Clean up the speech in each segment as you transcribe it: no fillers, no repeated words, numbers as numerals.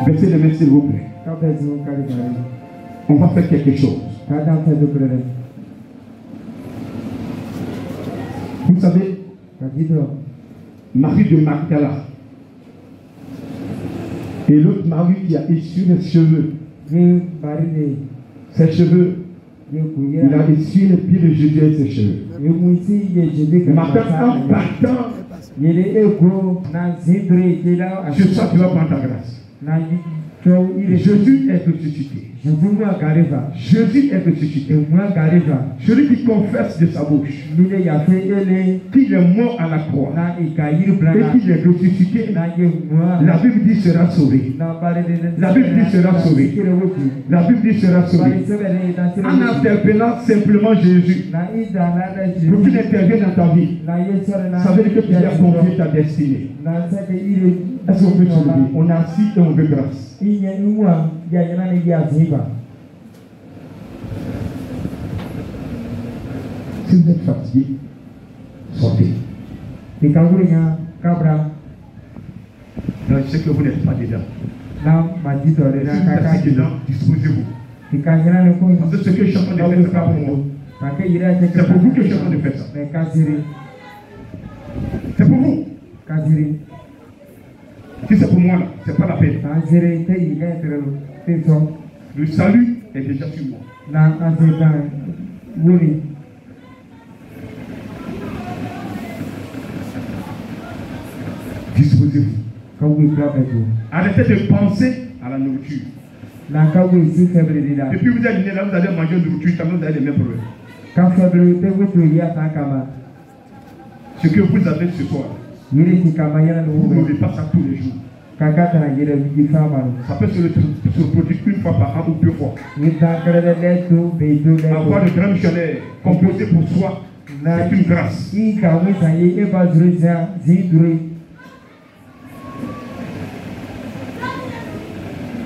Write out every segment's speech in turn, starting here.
Baissez les mains s'il vous plaît. On va faire quelque chose. Vous savez, Marie de Magdala et l'autre Marie qui a essuie les cheveux. Ses cheveux, il a essuyé les pieds de Jésus et ses cheveux. Maintenant, en partant, je sens que tu vas prendre ta grâce. Jésus est ressuscité. Jésus est ressuscité. Celui qui confesse de sa bouche qu'il est mort à la croix et qu'il est ressuscité, la Bible dit sera sauvé. La Bible dit sera sauvé. La Bible dit sera sauvé. En interpellant simplement Jésus pour qu'il intervienne dans ta vie, ça veut dire que tu as confié ta destinée. Est-ce qu'on peut se lever? On est assis et on veut grâce. Si vous êtes fatigué, sortez. Non, je sais que vous n'êtes pas dedans. Si vous êtes assis dedans, disposez-vous. Parce que ce que je suis en train de faire, ce n'est pas pour moi. C'est pour vous que je suis en train de faire ça. C'est pour vous. Si c'est pour moi, là, c'est pas la peine. Le salut est déjà sur moi. Disposez-vous. Arrêtez de penser à la nourriture. Depuis vous êtes né là, vous allez manger de nourriture, vous allez les mêmes problèmes. Ce que vous avez ce soir, vous n'avez pas ça tous les jours. Ça peut se reproduire une fois par an ou deux fois. Avoir de grands missionnaires composés pour soi, c'est une grâce.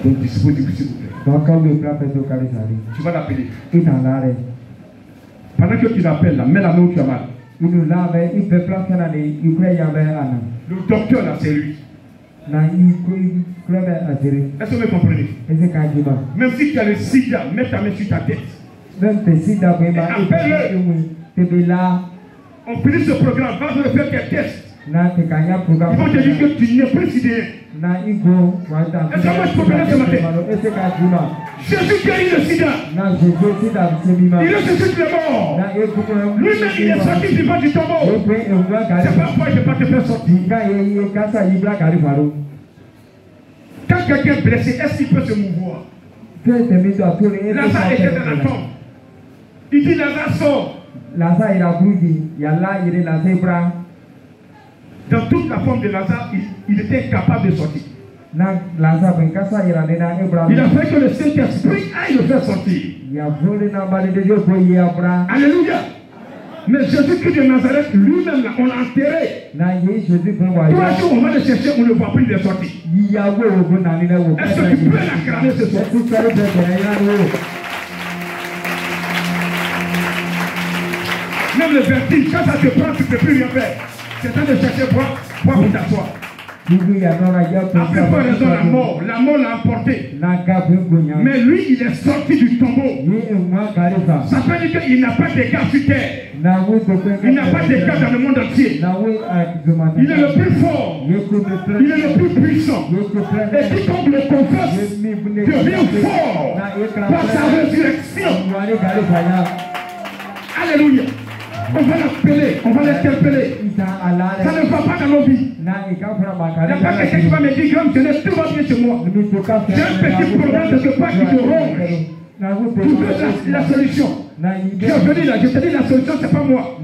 Donc disposez-vous s'il vous plaît. Tu vas l'appeler. Pendant que tu l'appelles, mets la main où tu as mal. Le docteur là, c'est lui. Est-ce que vous me comprenez? Même si tu as le sida, mets ta main sur ta tête. Appelle-le. On finit ce programme, va me faire tes tests. Ils vont te dire que tu n'es plus sidéré. Est-ce que moi je peux faire ce matin? Jésus guérit le sida. Il ressuscite les morts. Lui-même il est sorti vivant du tombeau. C'est pas pourquoi je ne vais pas te faire sortir. Quand quelqu'un est blessé, est-ce qu'il peut se mouvoir? Lazare était dans la tombe. Il dit Lazare sort. Dans toute la forme de Lazare, il était incapable de sortir. Il a fait que le Saint-Esprit aille le faire sortir. Alléluia. Mais Jésus-Christ de Nazareth, lui-même, on l'a enterré. 3 jours, on va le chercher, on ne voit plus de sortir. Est-ce que tu peux l'acclamer ce soir? Même le vertige, quand ça te prend, tu ne peux plus rien faire. C'est temps de chercher quoi pour t'asseoir. Après, pour raison, la mort l'a emporté. Mais lui, il est sorti du tombeau. Ça veut dire qu'il n'a pas d'écart sur terre. Il n'a pas d'écart dans le monde entier. Il est le plus fort. Il est le plus puissant. Et quiconque le confesse devient fort par sa résurrection. Alléluia. On va l'appeler, on va l'interpeller. Ça ne va pas dans nos vies. Il n'y a pas quelqu'un qui va me dire, grand missionnaire, tout va bien chez moi. J'ai un petit problème de ce pas qui te ronge. Tu veux la solution. Je dis là, je te dis la solution, c'est pas moi.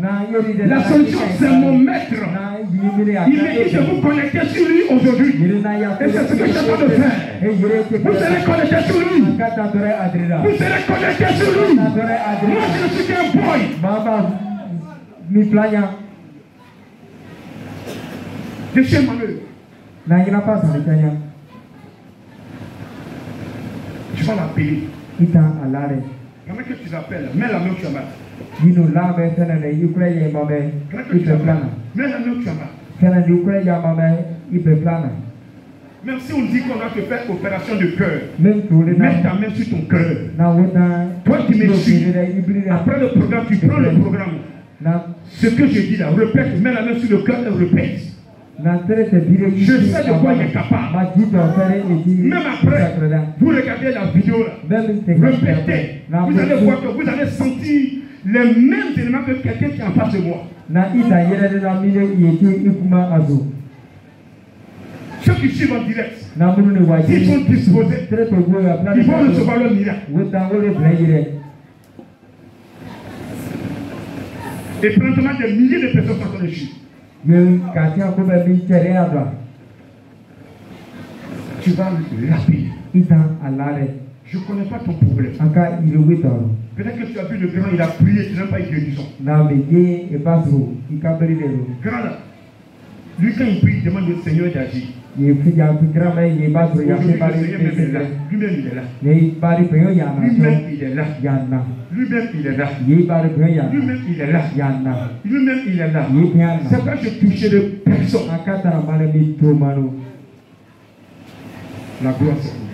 La solution, c'est mon maître. Il me dit de vous connecter sur lui aujourd'hui. Et c'est ce que je suis en train de faire. Vous serez connectés sur lui. Vous serez connectés sur lui. Moi, je ne suis qu'un boy. Je suis malheureux. Tu vas l'appeler. Comment que tu l'appelles? Mets la main où tu as mal. Mets la main où tu as mal. Mets la main où tu as mal. Même si on dit qu'on a te faire opération de cœur, mets ta main sur ton cœur. Toi qui me suis, après le programme, tu prends le programme. Ce que je dis là, répète, mets la main sur le cœur et répète. Je sais de quoi il est capable. Même après, vous regardez la vidéo là, répétez. Vous allez voir que vous allez sentir les mêmes éléments que quelqu'un qui est en face de moi. Ceux qui suivent en direct, s'ils sont disposés, ils vont recevoir le miracle. Et présentement, des milliers de personnes sont en train de suivre. Tu vas rapide. Je ne connais pas ton problème. Peut-être que tu as vu le grand, il a prié, tu n'as pas eu guérison. Grand là, lui quand il prie, il demande au Seigneur d'agir. Lui-même il est là. Lui-même il est là. Lui-même il est là. Lui-même il est là. Lui-même il est là. C'est pas que je touchais de personne. La gloire c'est pour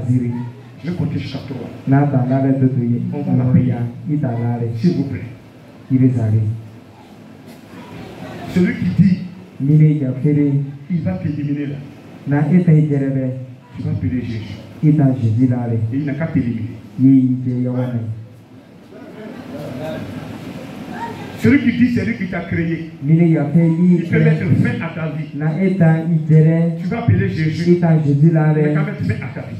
lui. Je vais compter jusqu'à 3. On va prier. S'il vous plaît. Celui qui dit il va t'éliminer là. Tu vas appeler Jésus. Et il n'a qu'à t'éliminer. Celui qui dit c'est lui qui t'a créé. Il peut mettre fin à ta vie. Tu vas appeler Jésus. Il n'a qu'à mettre fin à ta vie.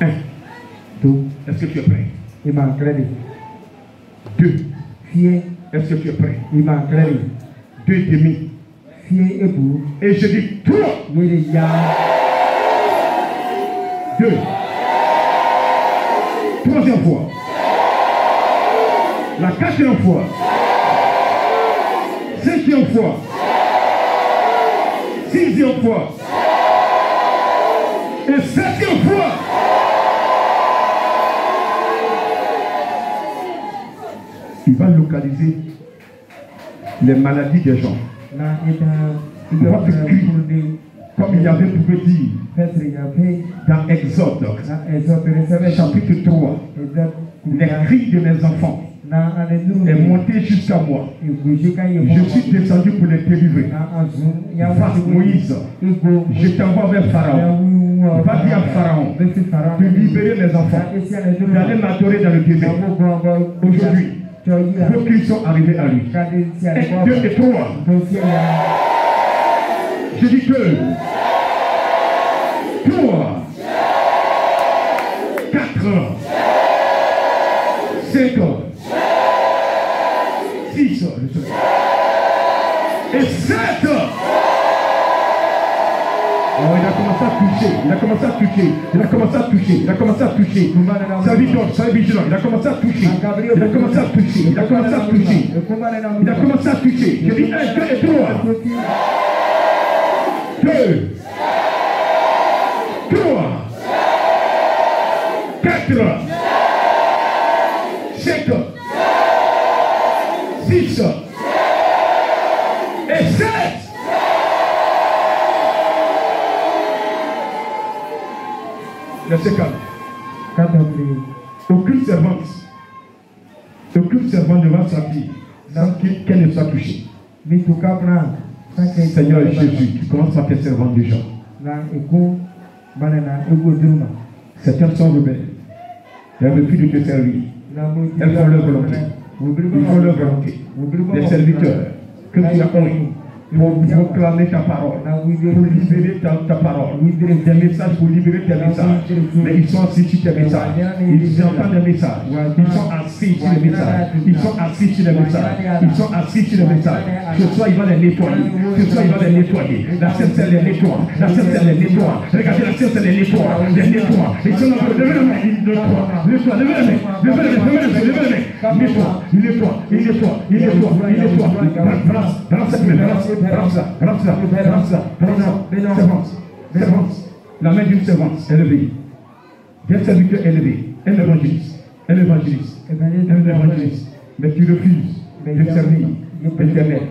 1. Est-ce que tu es prêt? 2. Est-ce que tu es prêt? 2 et demi. Et je dis 3. 2. Troisième fois. La 4e fois. 5e fois. 6e fois. Et 7e fois. Il va localiser les maladies des gens. Votre cri, comme il y avait pour dire dans Exode, chapitre 3, les cris de mes enfants est monté jusqu'à moi. Je suis descendu pour les délivrer. Face Moïse, je t'envoie vers Pharaon. Va dire à Pharaon de libérer mes enfants, d'aller m'adorer dans le désert. Aujourd'hui, vos cris sont arrivés à lui. 1, 2 et 3. Je dis 2, 3, 4, 5, 6 et 7. Oh, il a commencé à toucher, il a commencé à toucher, il a commencé à toucher, il a commencé à toucher. Sa vie d'homme, sa vie vigilant, il a commencé à toucher, il a commencé à toucher, il a commencé à toucher, il a commencé à toucher. Je dis 1, 2 et 3. 2, 3, 4, 5, 6 et 7. Laissez calme. Aucune servante devant sa fille sans qu'elle ne soit touchée. Seigneur Jésus, tu commences par tes servantes déjà. Certaines sont rebelles. Elles refusent de te servir. Elles font leur volonté. Ils font leur volonté. Les serviteurs que tu as connu pour proclamer ta parole, pour libérer ta parole, des messages pour libérer tes messages. Mais ils sont assis sur tes messages. Ils entendent des messages. Ils sont assis sur les messages. Ils sont assis sur les messages. Ils sont assis sur les messages. Ce soir, il va les nettoyer. Ce soir, il va les nettoyer. La Sainte les nettoie. La Sainte les nettoie. Regardez, la Sainte les nettoie. Les nettoie. Ils sont là. Levez la main. Ils nettoient. Levez la main. Levez la main. Levez la main. Il nettoie. Il nettoie. Il nettoie. Il nettoie. Il nettoie. Balance cette main. Balance ça. Servante. La main d'une servante élevée. D'un serviteur élevé. Un évangéliste. Mais tu refuses de servir l'éternel.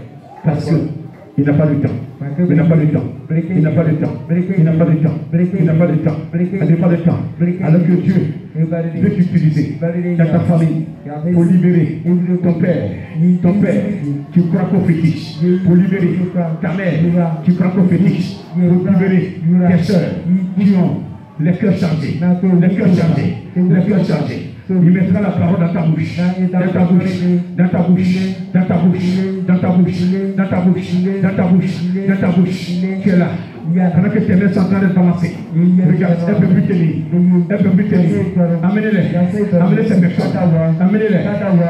Parce que Il n'a pas de temps. Il n'a pas de temps. Il n'a pas de temps. Il n'a pas de temps. Il n'a pas de temps. Il n'a pas de temps. Alors que Dieu veut t'utiliser dans ta famille pour libérer ton père. Ton père, tu crois prophétique. Pour libérer ta mère, tu crois prophétique. Pour libérer tes soeurs qui ont les cœurs chargés. Les cœurs chargés. Les cœurs chargés. Il mettra la parole dans ta bouche, dans ta bouche, dans ta bouche, dans ta bouche, dans ta bouche, dans ta bouche, dans ta bouche, dans ta bouche. Tu es là. Pendant que tes mains sont en train de balancer. Regarde, elle peut plus tenir. Elle peut plus tenir. Amenez-les. Amenez ces personnes. Amenez-les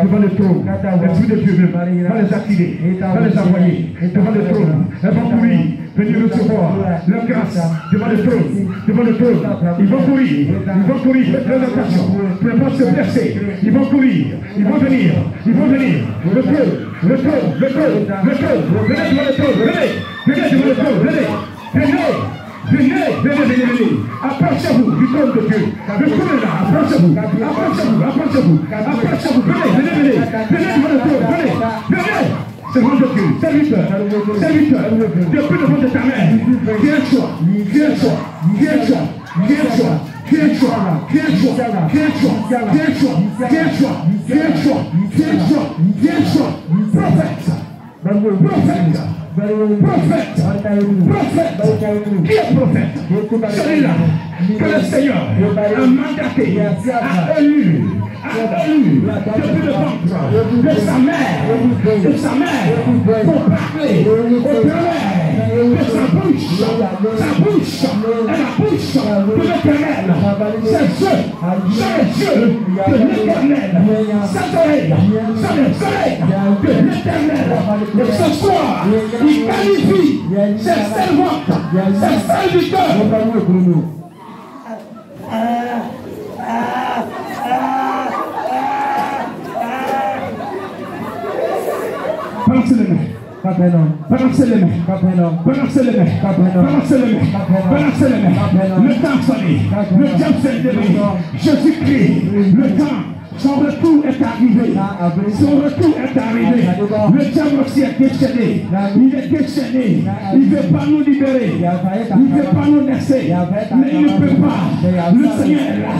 devant le trône. L'Esprit de Dieu va les activer. Va les envoyer devant le trône. Elles vont courir. Venir recevoir leur grâce devant le trône. Devant le trône. Ils vont courir. Ils vont courir. Faites très attention. Pour ne pas se blesser. Ils vont courir. Ils vont venir. Ils vont venir. Le trône. Le trône. Le trône. Le trône. Venez devant le trône. Venez. Venez devant le trône. Venez. Venez. Approchez-vous du trône de Dieu. Le trône est là. Approchez-vous. Venez devant le trône. Venez. Servant de Dieu, serviteur, depuis le ventre de ta mère, prophète, qui est prophète? Celui-là que le Seigneur a mandaté, a élu depuis le ventre de sa mère, pour parler au travers de sa bouche est la bouche de l'Éternel. C'est les yeux de l'Éternel, ses oreilles sont les oreilles de l'Éternel. Et ce soir, il qualifie ses servantes, ses serviteurs. Balancez les mains. Le temps sonné. Le temps s'est levé. Jésus-Christ, le temps. Son retour est arrivé. Le diable aussi est déchaîné. Il est déchaîné. Il ne veut pas nous libérer. Il ne veut pas nous laisser. Mais il ne peut pas. Le Seigneur est là.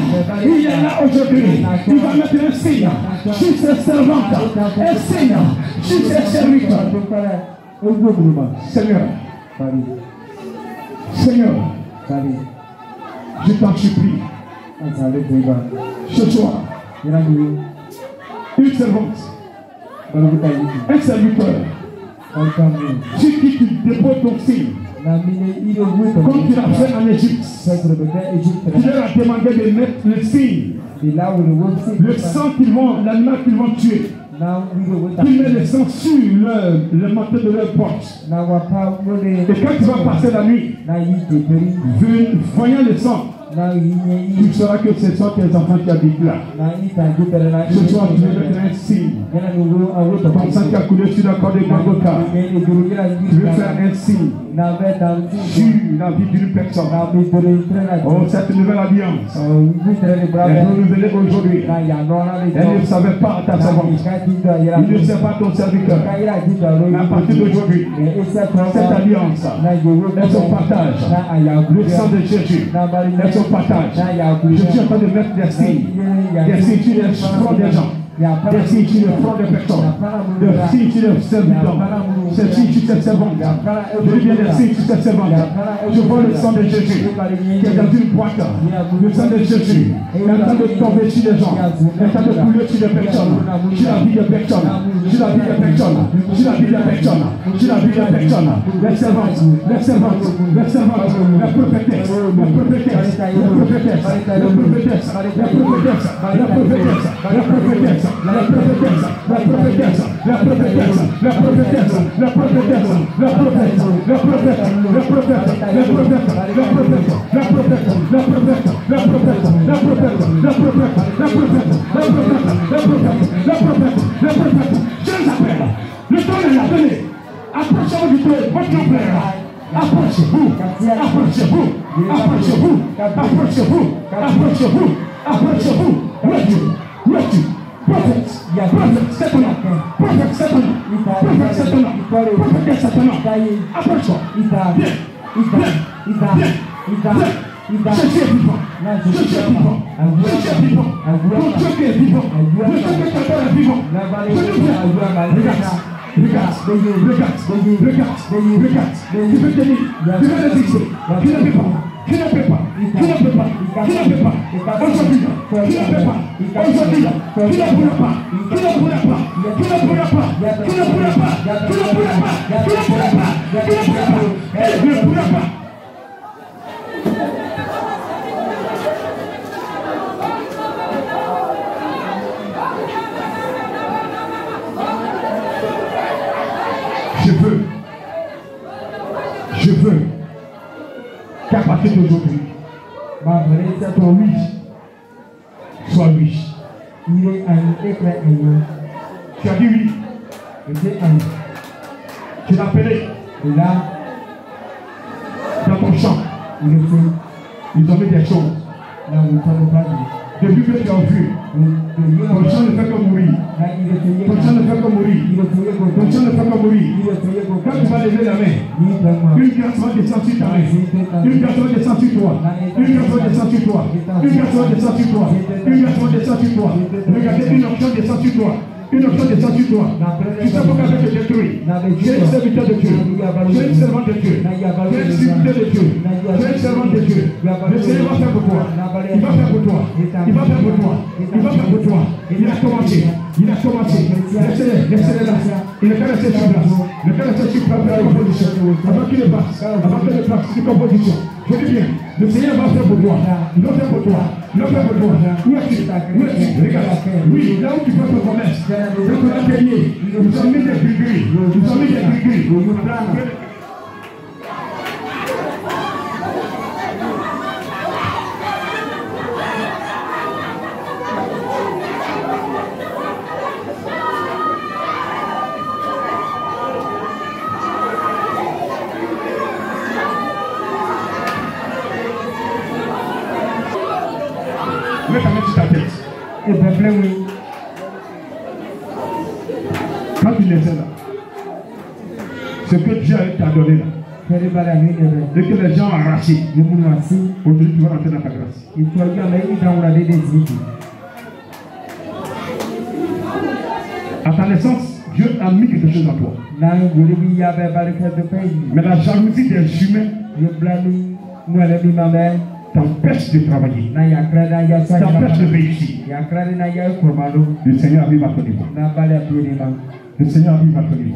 Il est là aujourd'hui. Il va mettre un signe sur ses servantes. Un signe sur ses serviteurs. Seigneur, je t'en supplie. Ce soir, une servante, un serviteur, sur qui tu déposes ton signe, comme tu l'as fait en Égypte. Tu leur as demandé de mettre le signe, le sang l'animal qu'ils vont tuer. Qu'ils mettent le sang sur le manteau de leur porte. Et quand tu vas passer la nuit, voyant le sang, tu sauras que ce sont tes enfants qui habitent là. Ce soir, tu veux mettre un signe. Ton sang qui a coulé sur la corde de Golgotha. Tu veux faire un signe sur la vie d'une personne. Oh, cette nouvelle alliance est renouvelée aujourd'hui. Elle ne savait pas ta servante. Il ne sait pas ton serviteur. Mais à partir d'aujourd'hui, cette alliance, elle se partage. Le sang de Jésus, elle se partage. Je suis en train de mettre des signes sur les fronts des gens. Des signes sur le front des personnes. Des signes sur les serviteurs. Des signes sur ces servantes. Je dis bien des signes sur ces servantes. Je vois le sang de Jésus qui est dans une boîte. Le sang de Jésus est en train de tomber sur les gens. Il est en train de couler sur les personnes. Sur la vie des personnes. Sur la vie des personnes. Sur la vie des personnes. Sur la vie des personnes. Les servantes. Les servantes. Les servantes. Les prophétesses. Les prophétesses. Les prophétesses. Les prophétesses. Les prophétesses. Les prophétesses. Les prophétesses. La prophétesse, la prophétesse, la prophétesse, la prophétesse, la prophétesse, la prophète, la prophète, la prophète, la prophète, la prophète, la prophète, la prophète, la prophète, la prophète, la prophète, la prophète, la prophète, la prophète, la prophète, la prophète. Je les appelle. Le temps est là, venez. Approchez-vous du trône, votre nom plaira. Approchez-vous, approchez-vous, approchez-vous, approchez-vous, approchez-vous, approchez-vous. Où es-tu? Où es-tu? Prophet, c'est ton nom. Prophet, c'est ton nom. Prophet, c'est ton nom. Prophet, c'est ton nom. Approche-toi. Viens. Jésus est vivant. Jésus est vivant. Jésus est vivant. Mon Dieu qui est vivant. Le Dieu que ton Père est vivant. Regarde. Tu veux tenir. Tu veux résister. Tu ne peux pas. Aujourd'hui, tu ne peux pas. Aujourd'hui, tu ne pourras pas. Je veux qu'à partir d'aujourd'hui, ton riche soit riche. Tu as dit oui. Tu l'as appelé. Dans ton champ, ils ont mis des choses. Depuis que tu as vu, ton champ ne fait que mourir. Ton champ ne fait que mourir. Ton champ ne fait que mourir. Quand tu vas lever la main, une grâce va descendre sur ta main. Une grâce va descendre sur toi. Une grâce va descendre sur toi. Une grâce va descendre sur toi. Une grâce va descendre sur toi. Regardez, une option descend sur toi. Une option descend sur toi. Tu sais pourquoi je te détruis. Tu es un serviteur de Dieu. Tu es un servant de Dieu. Tu es un serviteur de Dieu. Tu es un servant de Dieu. Le Seigneur va faire pour toi. Il va faire pour toi. Il va faire pour toi. Il va faire pour toi. Il a commencé. Il a commencé. Laissez-le là. Il n'est pas resté sur place. Il n'est pas resté sur place de la composition. Avant qu'il ne passe. Avant qu'il ne passe sur composition. Je dis bien. Le Seigneur va faire pour toi. Il va faire pour toi. Il va faire pour toi. Où es-tu? Où es-tu? Regarde. Oui, là où tu fais ta promesse. Dans ton atelier. Nous avons mis des gris-gris. Nous avons mis des gris-gris. Mets ta main sur ta tête. Et peuple, oui. Quand tu étais là, ce que Dieu t'a donné là, et que les gens ont arraché, aujourd'hui tu vas rentrer dans ta grâce. À ta naissance, Dieu a mis quelque chose en toi. Mais la jalousie des humains t'empêche de travailler, t'empêche de réussir. Le Seigneur arrive à ton niveau. Le Seigneur arrive à ton niveau.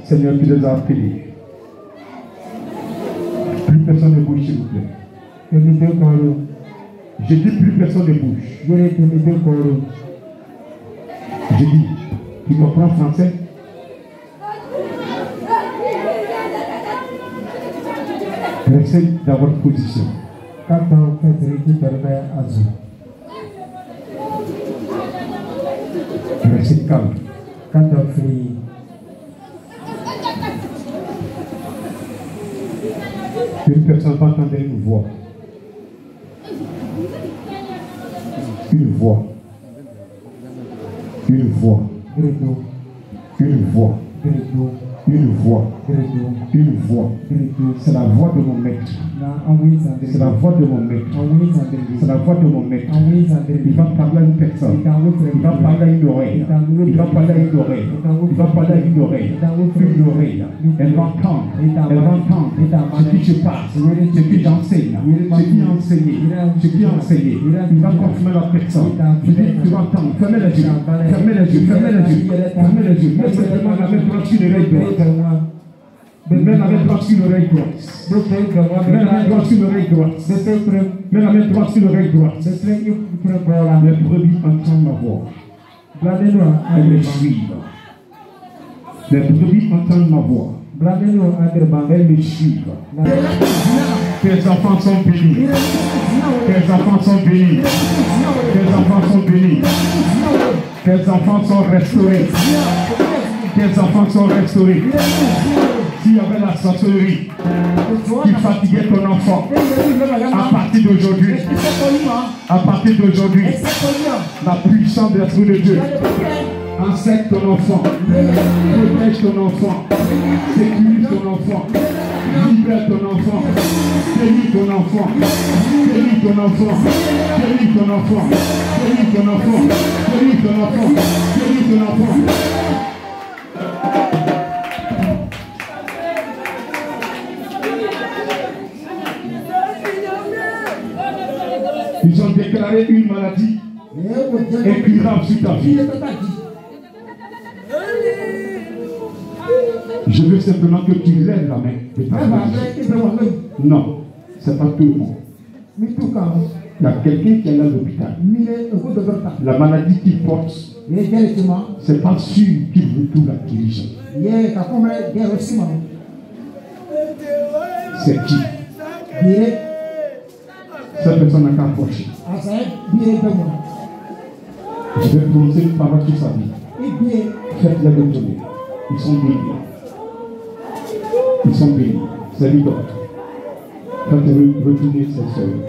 Seigneur, tu les as appelés. Plus personne ne bouge, s'il vous plaît. J'ai dit plus personne ne bouge. J'ai dit, tu comprends français? Restez dans votre position. Restez calme. Quand on prie, une personne va entendre une voix. Une voix. Une voix. Une voix. Une voix. Une voix. C'est la voix de mon maître. C'est la voix de mon maître. C'est la voix de mon maître. Il va parler à une personne. Il va parler à une oreille. Il va parler à une oreille. Il va parler à une oreille. Une oreille. Elle va entendre. Elle va entendre ce qui se passe. Ce qui j'enseigne. Ce qui est enseigné. Ce qui est enseigné. Il va confirmer la personne. Je dis, tu vas entendre. Fermez les yeux. Fermez les yeux. Fermez les yeux. Fermez les yeux. Mets simplement la main droite sur l'oreille droite. Mets la main droite sur l'oreille droite. Mets la main droite sur l'oreille droite. Mets la main droite sur l'oreille droite. Les brebis entendent ma voix. Elles me suivent. Les brebis entendent ma voix. Elles me suivent. Tes enfants sont bénis. Tes enfants sont bénis. Tes enfants sont bénis. Tes enfants sont restaurés. Tes enfants sont restaurés. S'il y avait la sorcellerie qui fatiguait ton enfant, à partir d'aujourd'hui, la puissance de l'Esprit de Dieu enseigne ton enfant, protège ton enfant, sécurise ton enfant, libère ton enfant, bénis ton enfant, bénis ton enfant, bénis ton enfant, bénis ton enfant, bénis ton enfant, bénis ton enfant. Ils ont déclaré une maladie incurable sur ta vie. Je veux simplement que tu lèves la main de ta vie. Non, ce n'est pas tout le monde. Il y a quelqu'un qui est là à l'hôpital. La maladie qu'il porte, ce n'est pas sûr qu'il veut tout la guérison. C'est qui? Cette personne n'a qu'à approcher. Je vais prononcer une parole sur sa vie. Faites-les retourner. Ils sont bénis. Ils sont bénis. C'est lui d'autre. Faites-les retourner ses sœurs.